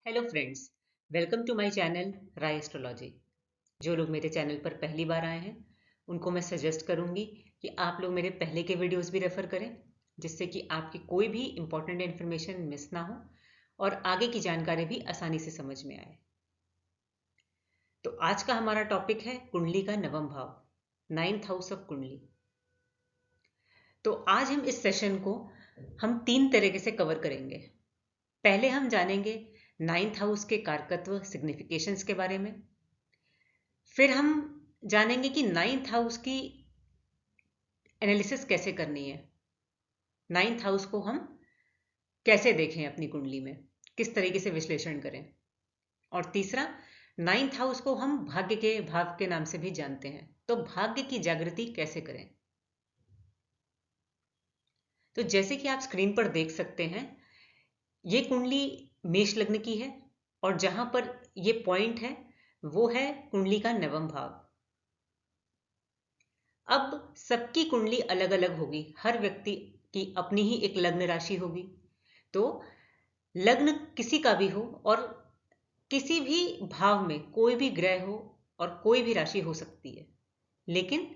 Hello friends, welcome to my channel Rai astrology. जो लोग मेरे चैनल पर पहली बार आए हैं उनको मैं सजेस्ट करूंगी कि आप लोग मेरे पहले के वीडियोस भी रेफर करें, जिससे कि आपकी कोई भी इंपॉर्टेंट इन्फॉर्मेशन मिस ना हो और आगे की जानकारी भी आसानी से समझ में आए। तो आज का हमारा टॉपिक है कुंडली का नवम भाव, 9th हाउस ऑफ कुंडली। तो आज हम इस सेशन को हम 3 तरीके से कवर करेंगे। पहले हम जानेंगे 9th हाउस के कारकत्व सिग्निफिकेशंस के बारे में। फिर हम जानेंगे कि 9th हाउस की एनालिसिस कैसे करनी है, 9th हाउस को हम कैसे देखें अपनी कुंडली में, किस तरीके से विश्लेषण करें। और तीसरा, 9th हाउस को हम भाग्य के भाव के नाम से भी जानते हैं, तो भाग्य की जागृति कैसे करें। तो जैसे कि आप स्क्रीन पर देख सकते हैं, ये कुंडली मेष लग्न की है और जहां पर ये पॉइंट है वो है कुंडली का नवम भाव। अब सबकी कुंडली अलग अलग होगी, हर व्यक्ति की अपनी ही एक लग्न राशि होगी। तो लग्न किसी का भी हो और किसी भी भाव में कोई भी ग्रह हो और कोई भी राशि हो सकती है, लेकिन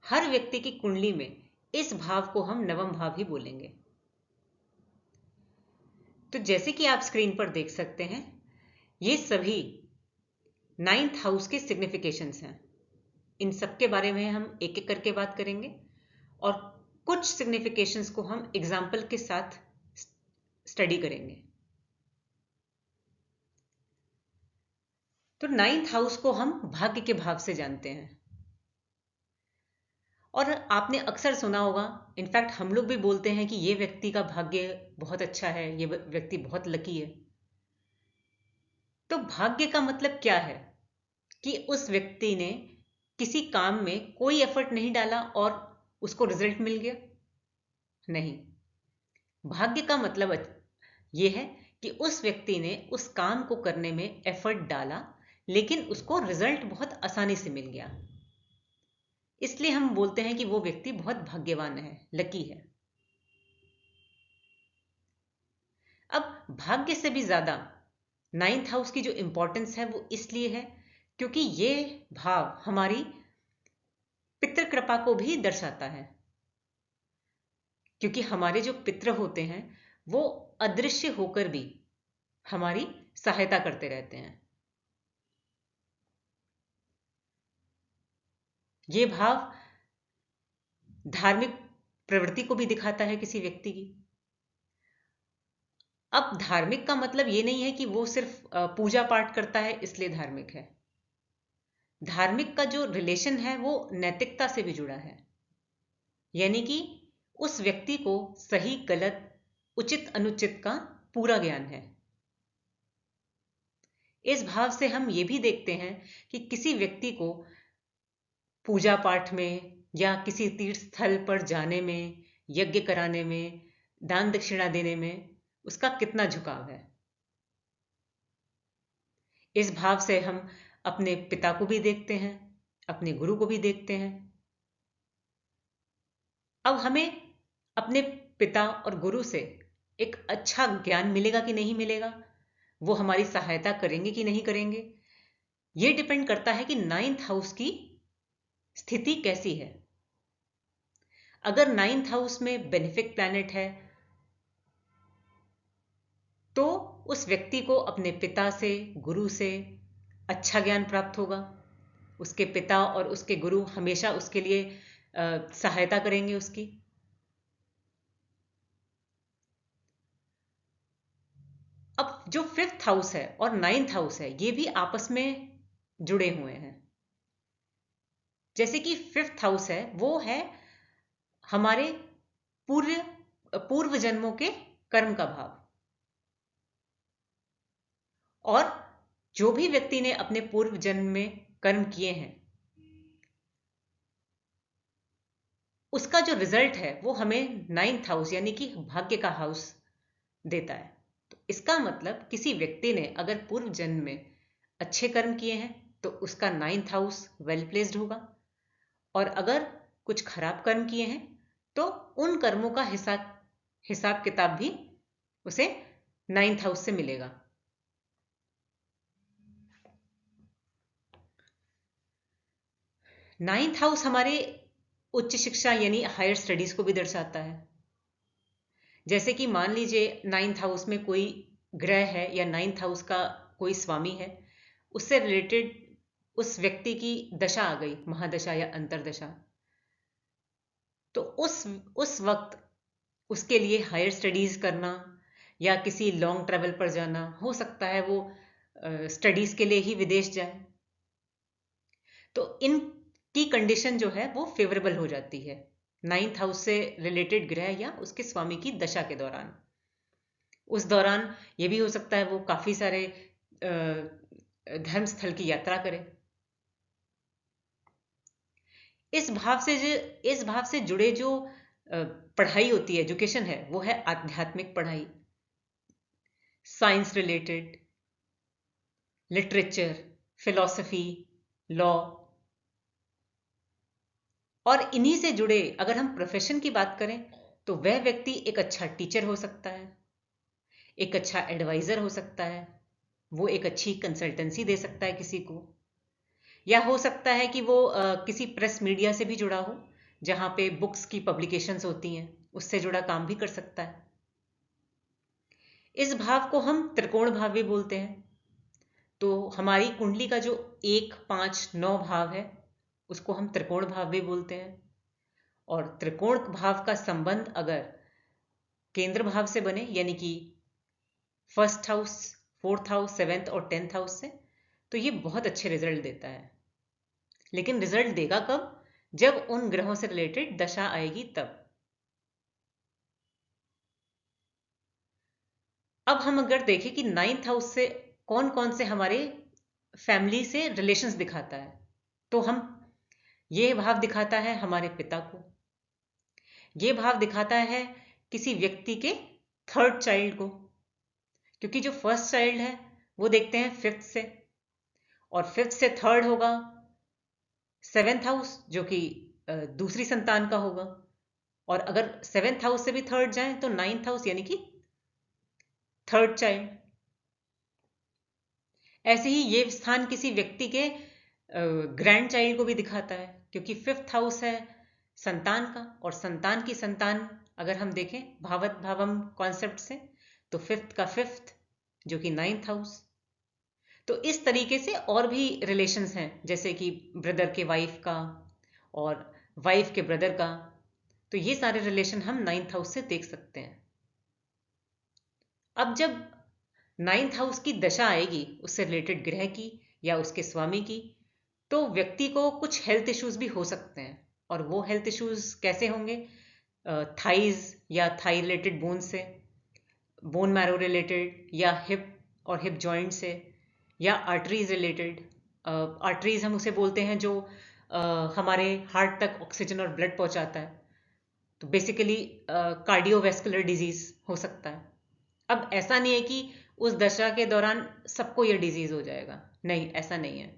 हर व्यक्ति की कुंडली में इस भाव को हम नवम भाव ही बोलेंगे। तो जैसे कि आप स्क्रीन पर देख सकते हैं, ये सभी 9th हाउस के सिग्निफिकेशंस हैं। इन सब के बारे में हम एक एक करके बात करेंगे और कुछ सिग्निफिकेशंस को हम एग्जाम्पल के साथ स्टडी करेंगे। तो 9th हाउस को हम भाग्य के भाव से जानते हैं और आपने अक्सर सुना होगा, इनफैक्ट हम लोग भी बोलते हैं कि ये व्यक्ति का भाग्य बहुत अच्छा है, ये व्यक्ति बहुत लकी है। तो भाग्य का मतलब क्या है कि उस व्यक्ति ने किसी काम में कोई एफर्ट नहीं डाला और उसको रिजल्ट मिल गया। नहीं, भाग्य का मतलब यह है कि उस व्यक्ति ने उस काम को करने में एफर्ट डाला, लेकिन उसको रिजल्ट बहुत आसानी से मिल गया। इसलिए हम बोलते हैं कि वो व्यक्ति बहुत भाग्यवान है, लकी है। अब भाग्य से भी ज्यादा 9th हाउस की जो इंपॉर्टेंस है वो इसलिए है क्योंकि ये भाव हमारी पितृ कृपा को भी दर्शाता है। क्योंकि हमारे जो पितृ होते हैं वो अदृश्य होकर भी हमारी सहायता करते रहते हैं। ये भाव धार्मिक प्रवृत्ति को भी दिखाता है किसी व्यक्ति की। अब धार्मिक का मतलब ये नहीं है कि वो सिर्फ पूजा पाठ करता है इसलिए धार्मिक है। धार्मिक का जो रिलेशन है वो नैतिकता से भी जुड़ा है, यानी कि उस व्यक्ति को सही गलत उचित अनुचित का पूरा ज्ञान है। इस भाव से हम ये भी देखते हैं कि किसी व्यक्ति को पूजा पाठ में या किसी तीर्थ स्थल पर जाने में, यज्ञ कराने में, दान दक्षिणा देने में उसका कितना झुकाव है। इस भाव से हम अपने पिता को भी देखते हैं, अपने गुरु को भी देखते हैं। अब हमें अपने पिता और गुरु से एक अच्छा ज्ञान मिलेगा कि नहीं मिलेगा, वो हमारी सहायता करेंगे कि नहीं करेंगे, यह डिपेंड करता है कि 9th हाउस की स्थिति कैसी है। अगर 9th हाउस में बेनिफिक प्लैनेट है तो उस व्यक्ति को अपने पिता से, गुरु से अच्छा ज्ञान प्राप्त होगा। उसके पिता और उसके गुरु हमेशा उसके लिए सहायता करेंगे उसकी। अब जो 5th हाउस है और 9th हाउस है ये भी आपस में जुड़े हुए हैं। जैसे कि 5th हाउस है वो है हमारे पूर्व जन्मों के कर्म का भाव। और जो भी व्यक्ति ने अपने पूर्व जन्म में कर्म किए हैं उसका जो रिजल्ट है वो हमें 9th हाउस यानी कि भाग्य का हाउस देता है। तो इसका मतलब किसी व्यक्ति ने अगर पूर्व जन्म में अच्छे कर्म किए हैं तो उसका 9th हाउस वेल प्लेस्ड होगा, और अगर कुछ खराब कर्म किए हैं तो उन कर्मों का हिसाब किताब भी उसे 9th हाउस से मिलेगा। नाइन्थ हाउस हमारे उच्च शिक्षा यानी हायर स्टडीज को भी दर्शाता है। जैसे कि मान लीजिए नाइन्थ हाउस में कोई ग्रह है या नाइन्थ हाउस का कोई स्वामी है, उससे रिलेटेड उस व्यक्ति की दशा आ गई, महादशा या अंतरदशा, तो उस वक्त उसके लिए हायर स्टडीज करना या किसी लॉन्ग ट्रैवल पर जाना, हो सकता है वो स्टडीज के लिए ही विदेश जाए, तो इनकी कंडीशन जो है वो फेवरेबल हो जाती है नाइन्थ हाउस से रिलेटेड ग्रह या उसके स्वामी की दशा के दौरान। उस दौरान ये भी हो सकता है वो काफी सारे धर्म स्थल की यात्रा करे। इस भाव से जुड़े जो पढ़ाई होती है, एजुकेशन है, वो है आध्यात्मिक पढ़ाई, science related, literature, philosophy, law. और इन्हीं से जुड़े अगर हम प्रोफेशन की बात करें तो वह व्यक्ति एक अच्छा टीचर हो सकता है, एक अच्छा एडवाइजर हो सकता है, वो एक अच्छी कंसल्टेंसी दे सकता है किसी को, या हो सकता है कि वो किसी प्रेस मीडिया से भी जुड़ा हो, जहां पे बुक्स की पब्लिकेशंस होती हैं, उससे जुड़ा काम भी कर सकता है। इस भाव को हम त्रिकोण भाव भी बोलते हैं। तो हमारी कुंडली का जो 1, 5, 9 भाव है उसको हम त्रिकोण भाव भी बोलते हैं। और त्रिकोण भाव का संबंध अगर केंद्र भाव से बने, यानी कि first house, fourth house, seventh और 10th हाउस से, तो ये बहुत अच्छे रिजल्ट देता है। लेकिन रिजल्ट देगा कब? जब उन ग्रहों से रिलेटेड दशा आएगी तब। अब हम अगर देखें कि 9th हाउस से कौन कौन से हमारे फैमिली से रिलेशंस दिखाता है, तो हम ये भाव दिखाता है हमारे पिता को, ये भाव दिखाता है किसी व्यक्ति के थर्ड चाइल्ड को, क्योंकि जो फर्स्ट चाइल्ड है वो देखते हैं फिफ्थ से, और फिफ्थ से थर्ड होगा 7th हाउस, जो कि दूसरी संतान का होगा। और अगर 7th हाउस से भी थर्ड जाए तो 9th हाउस यानी कि थर्ड चाइल्ड। ऐसे ही ये स्थान किसी व्यक्ति के ग्रैंड चाइल्ड को भी दिखाता है, क्योंकि 5th हाउस है संतान का, और संतान की संतान अगर हम देखें भावत भावम कॉन्सेप्ट से, तो 5th का 5th जो कि 9th हाउस। तो इस तरीके से और भी रिलेशंस हैं, जैसे कि ब्रदर के वाइफ का और वाइफ के ब्रदर का, तो ये सारे रिलेशन हम 9th हाउस से देख सकते हैं। अब जब 9th हाउस की दशा आएगी उससे रिलेटेड ग्रह की या उसके स्वामी की, तो व्यक्ति को कुछ हेल्थ इश्यूज भी हो सकते हैं। और वो हेल्थ इश्यूज कैसे होंगे? थाइज या थाई रिलेटेड बोन से, बोन मैरो रिलेटेड, या हिप और हिप जॉइंट से, या आर्टरीज रिलेटेड। आर्टरीज हम उसे बोलते हैं जो हमारे हार्ट तक ऑक्सीजन और ब्लड पहुंचाता है, तो बेसिकली कार्डियोवैस्कुलर डिजीज हो सकता है। अब ऐसा नहीं है कि उस दशा के दौरान सबको यह डिजीज हो जाएगा, नहीं, ऐसा नहीं है।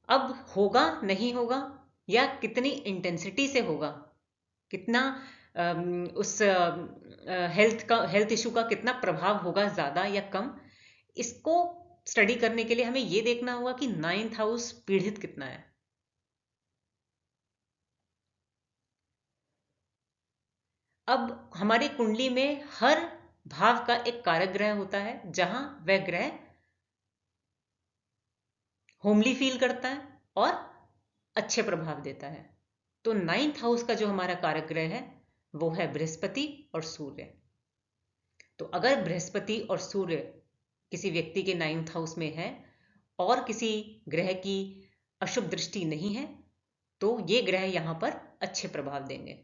अब होगा नहीं होगा, या कितनी इंटेंसिटी से होगा, कितना उस हेल्थ इशू का कितना प्रभाव होगा, ज्यादा या कम, इसको स्टडी करने के लिए हमें यह देखना होगा कि 9th हाउस पीड़ित कितना है। अब हमारी कुंडली में हर भाव का एक कारक ग्रह होता है, जहां वह ग्रह होमली फील करता है और अच्छे प्रभाव देता है। तो 9th हाउस का जो हमारा कारक ग्रह है वो है बृहस्पति और सूर्य। तो अगर बृहस्पति और सूर्य किसी व्यक्ति के 9th हाउस में है और किसी ग्रह की अशुभ दृष्टि नहीं है, तो ये ग्रह यहां पर अच्छे प्रभाव देंगे।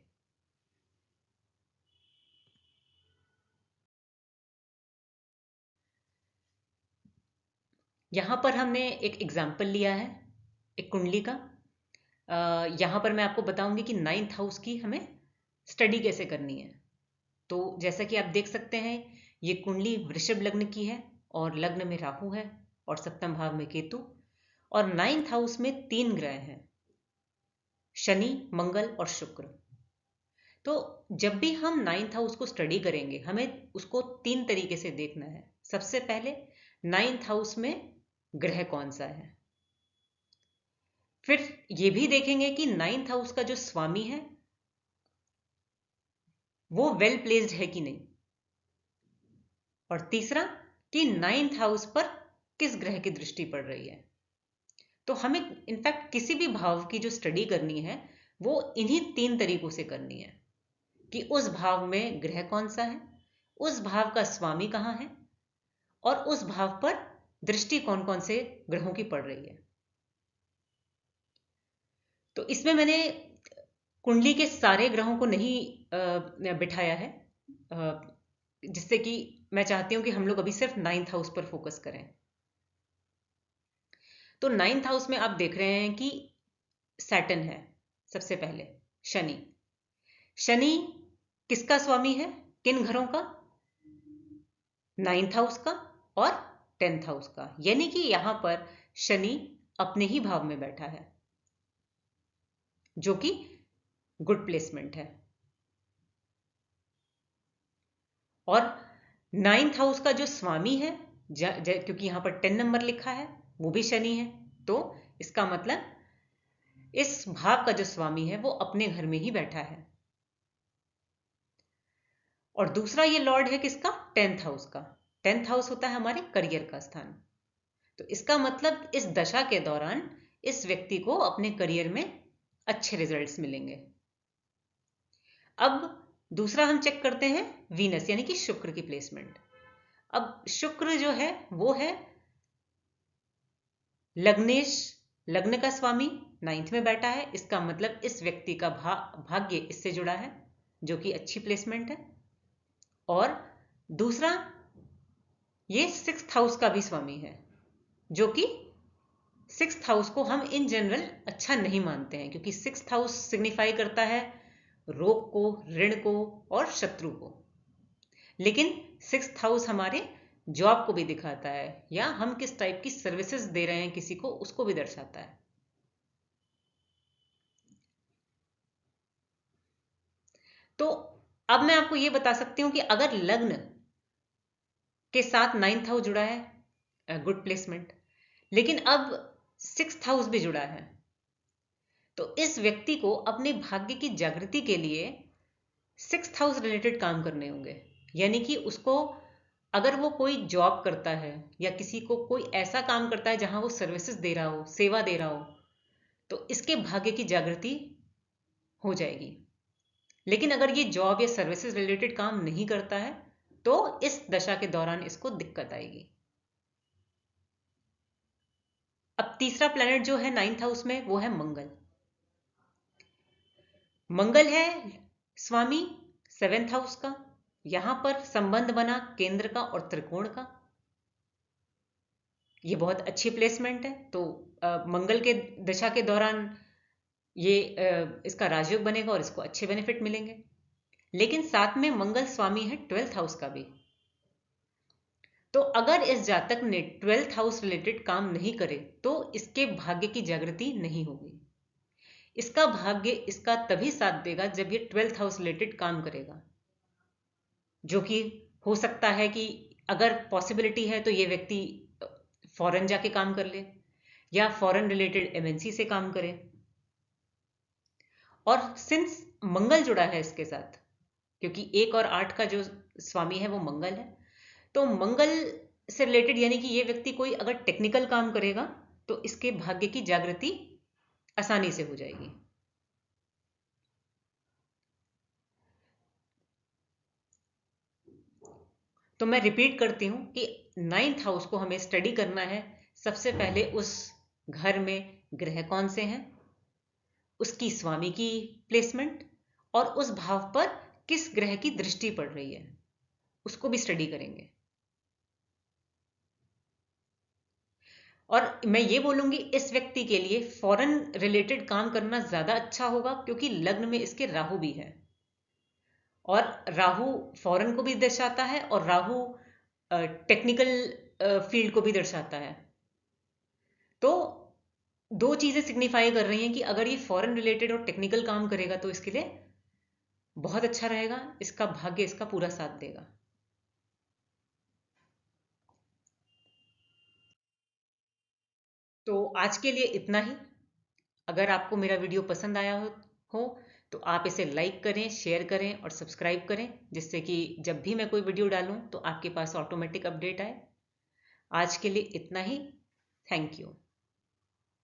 यहां पर हमने एक एग्जाम्पल लिया है एक कुंडली का। यहां पर मैं आपको बताऊंगी कि 9th हाउस की हमें स्टडी कैसे करनी है। तो जैसा कि आप देख सकते हैं, ये कुंडली वृषभ लग्न की है और लग्न में राहु है और सप्तम भाव में केतु, और 9th हाउस में 3 ग्रह हैं, शनि, मंगल और शुक्र। तो जब भी हम 9th हाउस को स्टडी करेंगे हमें उसको 3 तरीके से देखना है। सबसे पहले 9th हाउस में ग्रह कौन सा है, फिर ये भी देखेंगे कि 9th हाउस का जो स्वामी है वो वेल प्लेस्ड है कि नहीं। और तीसरा कि 9th हाउस पर किस ग्रह की दृष्टि पड़ रही है। तो हमें इनफैक्ट किसी भी भाव की जो स्टडी करनी है वो इन्हीं 3 तरीकों से करनी है कि उस भाव में ग्रह कौन सा है, उस भाव का स्वामी कहां है, और उस भाव पर दृष्टि कौन कौन से ग्रहों की पड़ रही है। तो इसमें मैंने कुंडली के सारे ग्रहों को नहीं बिठाया है, जिससे कि मैं चाहती हूं कि हम लोग अभी सिर्फ 9th हाउस पर फोकस करें। तो 9th हाउस में आप देख रहे हैं कि सैटर्न है। सबसे पहले शनि। शनि किसका स्वामी है, किन घरों का? 9th हाउस का और 10th हाउस का। यानी कि यहां पर शनि अपने ही भाव में बैठा है, जो कि गुड प्लेसमेंट है। और 9th हाउस का जो स्वामी है, क्योंकि यहां पर 10 नंबर लिखा है, वो भी शनि है। तो इसका मतलब इस भाव का जो स्वामी है वो अपने घर में ही बैठा है। और दूसरा ये लॉर्ड है किसका? 10th हाउस का। 10th हाउस होता है हमारे करियर का स्थान। तो इसका मतलब इस दशा के दौरान इस व्यक्ति को अपने करियर में अच्छे रिजल्ट्स मिलेंगे। अब दूसरा हम चेक करते हैं वीनस, यानी कि शुक्र की प्लेसमेंट। अब शुक्र जो है वो है लग्नेश, लग्न का स्वामी 9th में बैठा है। इसका मतलब इस व्यक्ति का भाग्य इससे जुड़ा है, जो कि अच्छी प्लेसमेंट है। और दूसरा, ये 6th हाउस का भी स्वामी है, जो कि 6th हाउस को हम इन जनरल अच्छा नहीं मानते हैं, क्योंकि 6th हाउस सिग्निफाई करता है रोग को, ऋण को और शत्रु को। लेकिन 6th हाउस हमारे जॉब को भी दिखाता है, या हम किस टाइप की सर्विसेज दे रहे हैं किसी को, उसको भी दर्शाता है। तो अब मैं आपको यह बता सकती हूं कि अगर लग्न के साथ 9th हाउस जुड़ा है, गुड प्लेसमेंट, लेकिन अब 6th हाउस भी जुड़ा है, तो इस व्यक्ति को अपने भाग्य की जागृति के लिए 6th हाउस रिलेटेड काम करने होंगे। यानी कि उसको, अगर वो कोई जॉब करता है या किसी को कोई ऐसा काम करता है जहां वो सर्विसेज दे रहा हो, सेवा दे रहा हो, तो इसके भाग्य की जागृति हो जाएगी। लेकिन अगर ये जॉब या सर्विसेज रिलेटेड काम नहीं करता है तो इस दशा के दौरान इसको दिक्कत आएगी। अब तीसरा प्लैनेट जो है 9th हाउस में वो है मंगल। मंगल है स्वामी 7th हाउस का। यहां पर संबंध बना केंद्र का और त्रिकोण का। ये बहुत अच्छी प्लेसमेंट है। तो मंगल के दशा के दौरान ये इसका राजयोग बनेगा और इसको अच्छे बेनिफिट मिलेंगे। लेकिन साथ में मंगल स्वामी है 12th हाउस का भी। तो अगर इस जातक ने 12th हाउस रिलेटेड काम नहीं करे तो इसके भाग्य की जागृति नहीं होगी। इसका भाग्य इसका तभी साथ देगा जब ये 12th हाउस रिलेटेड काम करेगा, जो कि हो सकता है कि अगर पॉसिबिलिटी है तो ये व्यक्ति फॉरेन जाके काम कर ले या फॉरेन रिलेटेड एमएनसी से काम करे। और सिंस मंगल जुड़ा है इसके साथ, क्योंकि 1 और 8 का जो स्वामी है वो मंगल है, तो मंगल से रिलेटेड यानी कि ये व्यक्ति कोई अगर टेक्निकल काम करेगा तो इसके भाग्य की जागृति आसानी से हो जाएगी। तो मैं रिपीट करती हूं कि 9th हाउस को हमें स्टडी करना है। सबसे पहले उस घर में ग्रह कौन से हैं, उसकी स्वामी की प्लेसमेंट और उस भाव पर किस ग्रह की दृष्टि पड़ रही है, उसको भी स्टडी करेंगे। और मैं ये बोलूंगी इस व्यक्ति के लिए फॉरेन रिलेटेड काम करना ज्यादा अच्छा होगा, क्योंकि लग्न में इसके राहु भी है और राहु फॉरेन को भी दर्शाता है और राहु टेक्निकल फील्ड को भी दर्शाता है। तो दो चीजें सिग्निफाई कर रही हैं कि अगर ये फॉरेन रिलेटेड और टेक्निकल काम करेगा तो इसके लिए बहुत अच्छा रहेगा, इसका भाग्य इसका पूरा साथ देगा। तो आज के लिए इतना ही। अगर आपको मेरा वीडियो पसंद आया हो तो आप इसे लाइक करें, शेयर करें और सब्सक्राइब करें, जिससे कि जब भी मैं कोई वीडियो डालूं तो आपके पास ऑटोमेटिक अपडेट आए। आज के लिए इतना ही। Thank you.